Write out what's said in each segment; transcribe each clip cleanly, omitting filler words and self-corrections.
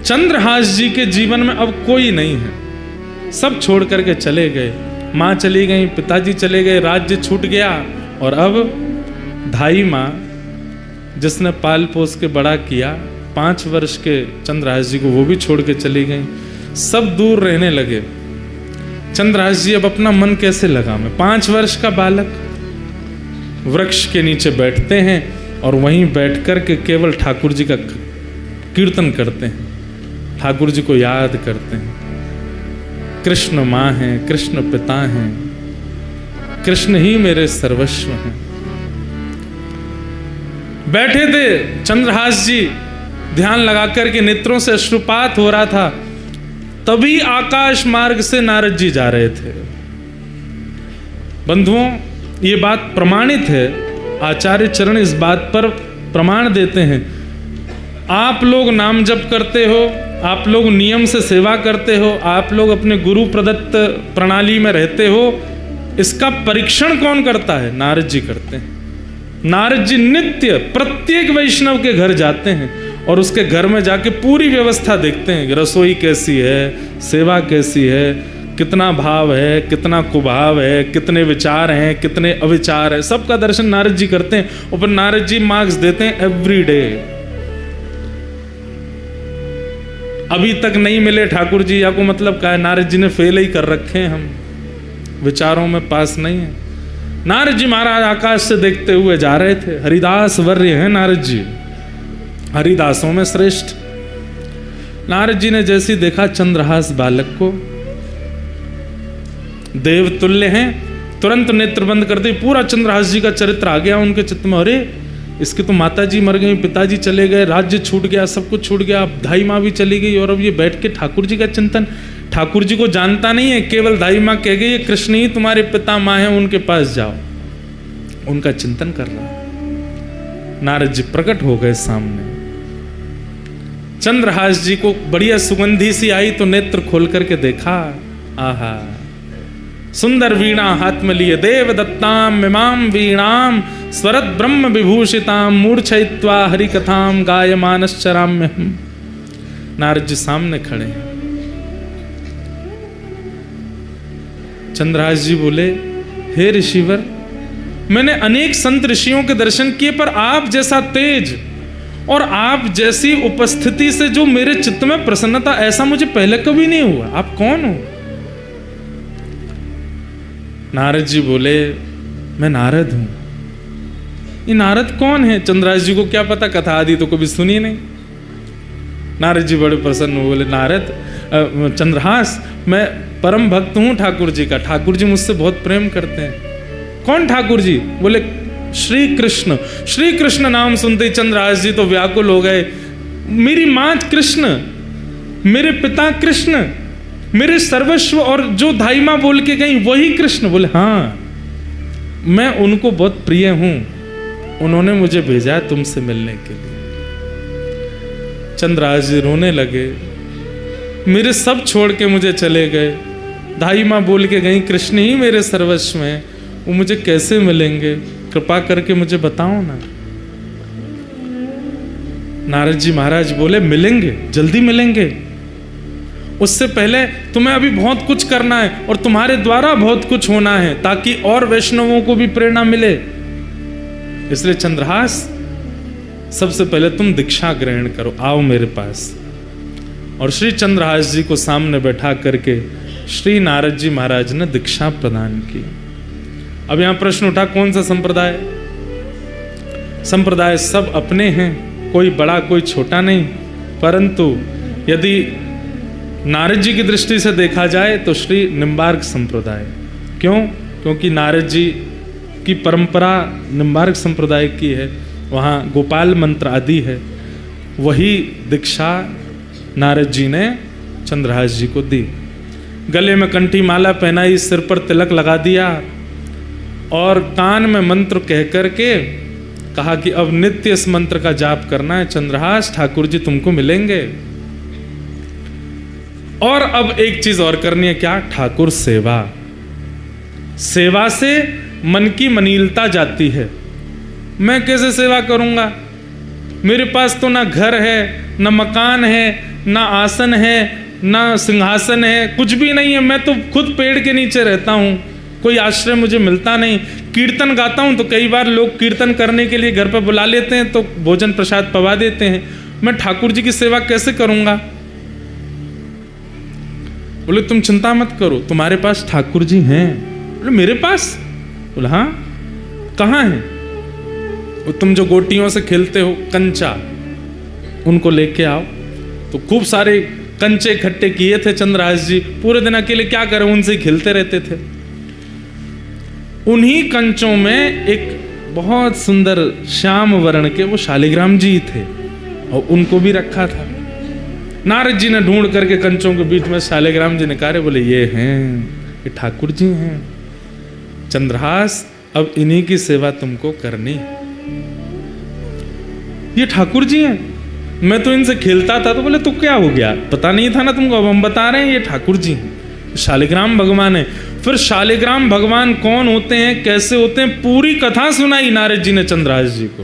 चंद्रहास जी के जीवन में अब कोई नहीं है, सब छोड़ करके चले गए। माँ चली गई, पिताजी चले गए, राज्य छूट गया, और अब धाई माँ जिसने पाल पोस के बड़ा किया, 5 वर्ष के चंद्रहास जी को, वो भी छोड़ के चली गई। सब दूर रहने लगे। चंद्रहास जी अब अपना मन कैसे लगावे? 5 वर्ष का बालक वृक्ष के नीचे बैठते हैं और वहीं बैठ कर के केवल ठाकुर जी का कीर्तन करते हैं, ठाकुर जी को याद करते हैं। कृष्ण माँ हैं, कृष्ण पिता हैं, कृष्ण ही मेरे सर्वस्व हैं। बैठे थे चंद्रहास जी, ध्यान लगाकर के नेत्रों से अश्रुपात हो रहा था। तभी आकाश मार्ग से नारद जी जा रहे थे। बंधुओं, ये बात प्रमाणित है, आचार्य चरण इस बात पर प्रमाण देते हैं। आप लोग नाम जप करते हो, आप लोग नियम से सेवा करते हो, आप लोग अपने गुरु प्रदत्त प्रणाली में रहते हो, इसका परीक्षण कौन करता है? नारद जी करते हैं। नारद जी नित्य प्रत्येक वैष्णव के घर जाते हैं और उसके घर में जाके पूरी व्यवस्था देखते हैं, रसोई कैसी है, सेवा कैसी है, कितना भाव है, कितना कुभाव है, कितने विचार हैं, कितने अविचार है, सबका दर्शन नारद जी करते हैं। और फिर नारद जी मार्क्स देते हैं एवरी डे। अभी तक नहीं मिले ठाकुर जी, या को मतलब क्या है? नारद जी ने फेल ही कर रखे हैं, हम विचारों में पास नहीं है। नारद जी महाराज आकाश से देखते हुए जा रहे थे। हरिदास वर्य हैं नारद जी, हरिदासों में श्रेष्ठ। नारद जी ने जैसे देखा चंद्रहास बालक को, देवतुल्य हैं, तुरंत नेत्र बंद कर दे। पूरा चंद्रहास जी का चरित्र आ गया उनके चित्त में। अरे इसकी तो माताजी मर गई, पिताजी चले गए, राज्य छूट गया, सब कुछ छूट गया, अब धाई माँ भी चली गई, और अब ये बैठ के ठाकुर जी का चिंतन। ठाकुर जी को जानता नहीं है, केवल धाई माँ कह गई कृष्ण ही तुम्हारे पिता माँ हैं, उनके पास जाओ। उनका चिंतन कर रहा। नारद जी प्रकट हो गए सामने। चंद्रहास जी को बढ़िया सुगंधी सी आई तो नेत्र खोल करके देखा। आहा, सुंदर वीणा हाथ में लिए, देव दत्ताम मिमाम वीणाम स्वरत ब्रह्म विभूषिताम मूर्छयित्वा हरि कथाम गायमानश्चराम्यहम्। नारद जी सामने खड़े हैं। चंद्रहास जी बोले, हे ऋषिवर, मैंने अनेक संत ऋषियों के दर्शन किए, पर आप जैसा तेज और आप जैसी उपस्थिति से जो मेरे चित्त में प्रसन्नता, ऐसा मुझे पहले कभी नहीं हुआ। आप कौन हो? नारद जी बोले, मैं नारद हूं। ये नारद कौन है? चंद्रहास जी को क्या पता, कथा आदि तो कभी सुनी नहीं। नारद जी बड़े प्रसन्न बोले, नारद चंद्रहास, मैं परम भक्त हूं ठाकुर जी का, ठाकुर जी मुझसे बहुत प्रेम करते हैं। कौन ठाकुर जी? बोले श्री कृष्ण। श्री कृष्ण नाम सुनते ही चंद्रहास जी तो व्याकुल हो गए। मेरी माँ कृष्ण, मेरे पिता कृष्ण, मेरे सर्वस्व, और जो धाई माँ बोल के गई वही कृष्ण। बोले हाँ, मैं उनको बहुत प्रिय हूं, उन्होंने मुझे भेजा है तुमसे मिलने के लिए। चंद्रहास जी रोने लगे, मेरे सब छोड़ के मुझे चले गए, धाई माँ बोल के गई कृष्ण ही मेरे सर्वस्व में, वो मुझे कैसे मिलेंगे? कृपा करके मुझे बताओ ना। नारद जी महाराज बोले, मिलेंगे, जल्दी मिलेंगे। उससे पहले तुम्हें अभी बहुत कुछ करना है और तुम्हारे द्वारा बहुत कुछ होना है, ताकि और वैष्णवों को भी प्रेरणा मिले। इसलिए चंद्रहास, सबसे पहले तुम दीक्षा ग्रहण करो, आओ मेरे पास। और श्री चंद्रहास जी को सामने बैठा करके श्री नारद जी महाराज ने दीक्षा प्रदान की। अब यहां प्रश्न उठा, कौन सा संप्रदाय? संप्रदाय सब अपने हैं, कोई बड़ा कोई छोटा नहीं, परंतु यदि नारद जी की दृष्टि से देखा जाए तो श्री निम्बार्क संप्रदाय। क्यों? क्योंकि नारद जी की परंपरा निम्बार्क संप्रदाय की है, वहाँ गोपाल मंत्र आदि है। वही दीक्षा नारद जी ने चंद्रहास जी को दी। गले में कंठी माला पहनाई, सिर पर तिलक लगा दिया और कान में मंत्र कह करके कहा कि अब नित्य इस मंत्र का जाप करना है। चंद्रहास, ठाकुर जी तुमको मिलेंगे। और अब एक चीज और करनी है, क्या? ठाकुर सेवा। सेवा से मन की मनीलता जाती है। मैं कैसे सेवा करूंगा? मेरे पास तो ना घर है, ना मकान है, ना आसन है, ना सिंहासन है, कुछ भी नहीं है। मैं तो खुद पेड़ के नीचे रहता हूँ, कोई आश्रय मुझे मिलता नहीं। कीर्तन गाता हूँ तो कई बार लोग कीर्तन करने के लिए घर पर बुला लेते हैं तो भोजन प्रसाद पवा देते हैं। मैं ठाकुर जी की सेवा कैसे करूँगा? बोले तुम चिंता मत करो, तुम्हारे पास ठाकुर जी हैं। बोले मेरे पास? बोले हाँ। कहाँ हैं? वो तुम जो गोटियों से खेलते हो कंचा, उनको लेके आओ। तो खूब सारे कंचे इकट्ठे किए थे चंद्रहास जी, पूरे दिन अकेले क्या करें, उनसे खेलते रहते थे। उन्हीं कंचों में एक बहुत सुंदर श्याम वर्ण के वो शालिग्राम जी थे और उनको भी रखा था। नारद जी ने ढूंढ करके कंचों के बीच में शालिग्राम जी निकाले, बोले ये हैं, ये ठाकुर जी हैं। चंद्रहास अब इन्हीं की सेवा तुमको करनी है। ये ठाकुर जी हैं, मैं तो इनसे खेलता था। तो बोले तो क्या हो गया, पता नहीं था ना तुमको, अब हम बता रहे हैं ये ठाकुर जी हैं, शालिग्राम भगवान है। फिर शालिग्राम भगवान कौन होते हैं, कैसे होते हैं, पूरी कथा सुनाई नारद जी ने चंद्रहास जी को।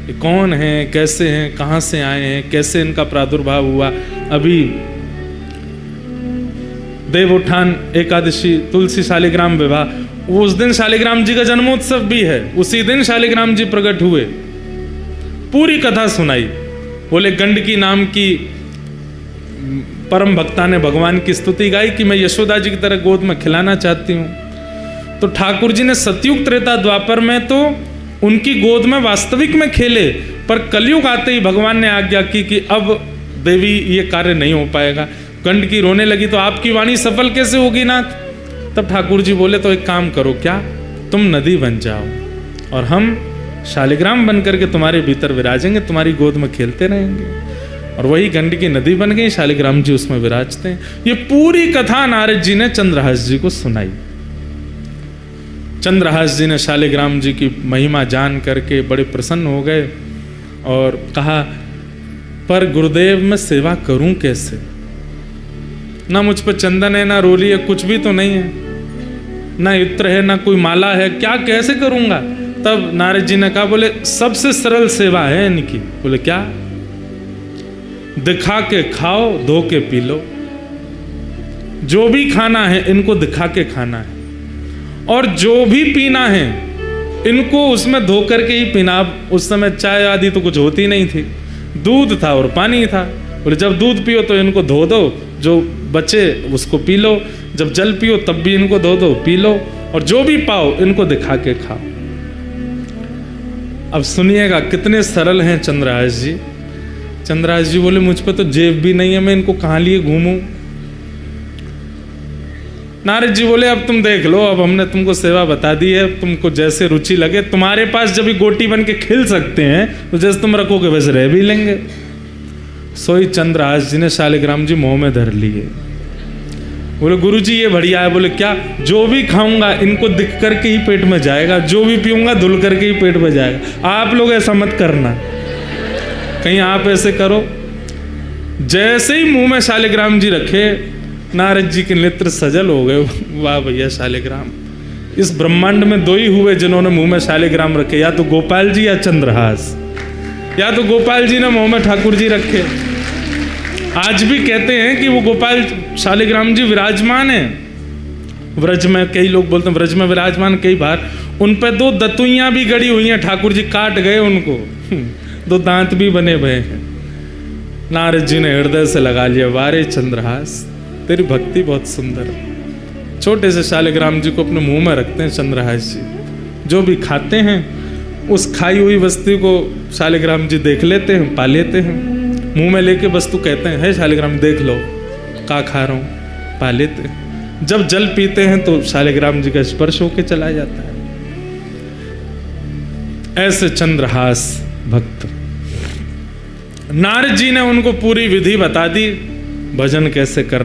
ये कौन है, कैसे हैं, कहां से आए हैं, कैसे इनका प्रादुर्भाव हुआ। अभी देवोत्थान एकादशी, तुलसी शालिग्राम विवाह, उस दिन शालिग्राम जी का जन्मोत्सव भी है, उसी दिन शालिग्राम जी प्रकट हुए। पूरी कथा सुनाई। बोले गंडकी नाम की परम भक्ता ने भगवान की स्तुति गाई कि मैं यशोदा जी की तरह गोद में खिलाना चाहती हूँ। तो ठाकुर जी ने सतयुग त्रेता द्वापर में तो उनकी गोद में वास्तविक में खेले, पर कलयुग आते ही भगवान ने आज्ञा की कि अब देवी ये कार्य नहीं हो पाएगा। गंडकी रोने लगी तो आपकी वाणी सफल कैसे होगी नाथ? तब ठाकुर जी बोले तो एक काम करो, क्या तुम नदी बन जाओ और हम शालिग्राम बन करके तुम्हारे भीतर विराजेंगे, तुम्हारी गोद में खेलते रहेंगे। और वही गंडकी नदी बन गई, शालिग्राम जी उसमें विराजते हैं। ये पूरी कथा नारद जी ने चंद्रहास जी को सुनाई। चंद्रहास जी ने शालिग्राम जी की महिमा जान करके बड़े प्रसन्न हो गए और कहा, पर गुरुदेव मैं सेवा करूं कैसे? ना मुझ पर चंदन है, ना रोली है, कुछ भी तो नहीं है, ना इत्र है, ना कोई माला है, क्या कैसे करूंगा? तब नारद जी ने कहा, बोले सबसे सरल सेवा है इनकी। बोले क्या? दिखा के खाओ, धो के पी लो। जो भी खाना है इनको दिखा के खाना है, और जो भी पीना है इनको उसमें धो करके ही पीना। उस समय चाय आदि तो कुछ होती नहीं थी, दूध था और पानी था। बोले जब दूध पियो तो इनको धो दो, जो बचे उसको पी लो, जब जल पियो तब भी इनको धो दो, पी लो, और जो भी पाओ इनको दिखा के खाओ। अब सुनिएगा कितने सरल हैं चंद्रहास जी। चंद्रहास जी बोले मुझ पे तो जेब भी नहीं है, मैं इनको कहाँ लिए घूमूं? नारद जी बोले अब तुम देख लो, अब हमने तुमको सेवा बता दी है, तुमको जैसे रुचि लगे। तुम्हारे पास जब भी गोटी बन के खिल सकते हैं तो जैसे तुम रखोगे वैसे रह भी लेंगे। सोई चंद्रहास जी ने शालिग्राम जी मुंह में धर लिए। बोले गुरु जी ये बढ़िया है। बोले क्या? जो भी खाऊंगा इनको दिख करके ही पेट में जाएगा, जो भी पीऊंगा धुल करके ही पेट में जाएगा। आप लोग ऐसा मत करना, कहीं आप ऐसे करो। जैसे ही मुंह में शालिग्राम जी रखे, नारद जी के नेत्र सजल हो गए। वाह भैया शालिग्राम, इस ब्रह्मांड में दो ही हुए जिन्होंने मुंह में शालिग्राम रखे, या तो गोपाल जी या चंद्रहास। या तो गोपाल जी ने मुंह में ठाकुर जी रखे। आज भी कहते हैं कि वो गोपाल शालिग्राम जी विराजमान है व्रज में। कई लोग बोलते हैं व्रज में विराजमान, कई बार उन पे दो दतुइयां भी गड़ी हुई हैं, ठाकुर जी काट गए उनको, दो दांत भी बने हुए हैं। नारद जी ने हृदय से लगा लिया, वारे चंद्रहास तेरी भक्ति बहुत सुंदर। छोटे से शालिग्राम जी को अपने मुंह में रखते हैं चंद्रहास जी। जो भी खाते हैं उस खाई हुई वस्तु को शालिग्राम जी देख लेते हैं, पा लेते हैं, मुंह में लेके वस्तु कहते हैं, है शालिग्राम देख लो का खा रहा हूँ, पा लेते हैं। जब जल पीते हैं तो शालिग्राम जी का स्पर्श होके चला जाता है। ऐसे चंद्रहास भक्त। नारद जी ने उनको पूरी विधि बता दी, भजन कैसे कर